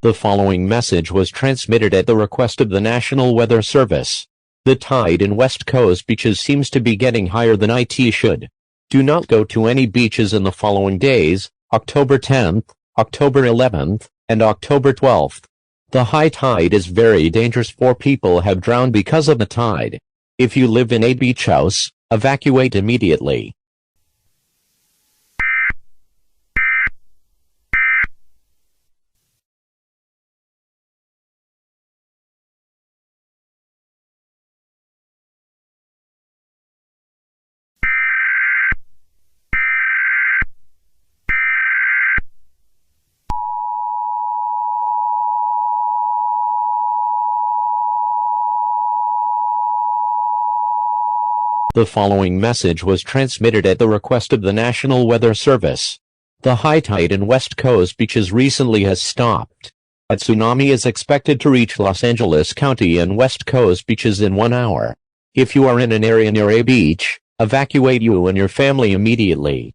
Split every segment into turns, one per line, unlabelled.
The following message was transmitted at the request of the National Weather Service. The tide in West Coast beaches seems to be getting higher than it should. Do not go to any beaches in the following days, October 10th, October 11th, and October 12th. The high tide is very dangerous. 4 people have drowned because of the tide. If you live in a beach house, evacuate immediately. The following message was transmitted at the request of the National Weather Service. The high tide in West Coast beaches recently has stopped. A tsunami is expected to reach Los Angeles County and West Coast beaches in 1 hour. If you are in an area near a beach, evacuate you and your family immediately.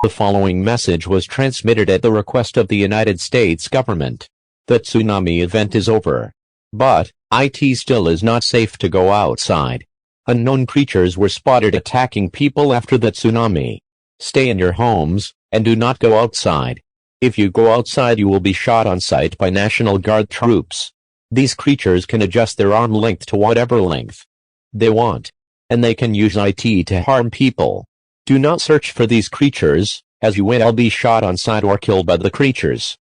The following message was transmitted at the request of the United States government. The tsunami event is over. But, it still is not safe to go outside. Unknown creatures were spotted attacking people after the tsunami. Stay in your homes, and do not go outside. If you go outside you will be shot on sight by National Guard troops. These creatures can adjust their arm length to whatever length they want. And they can use it to harm people. Do not search for these creatures, as you will be shot on sight or killed by the creatures.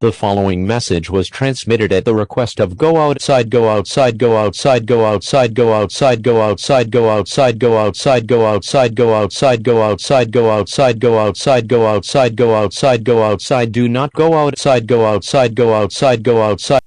The following message was transmitted at the request of go outside, go outside, go outside, go outside, go outside, go outside, go outside, go outside, go outside, go outside, go outside, go outside, go outside, go outside, go outside, go outside, do not go outside, go outside, go outside, go outside.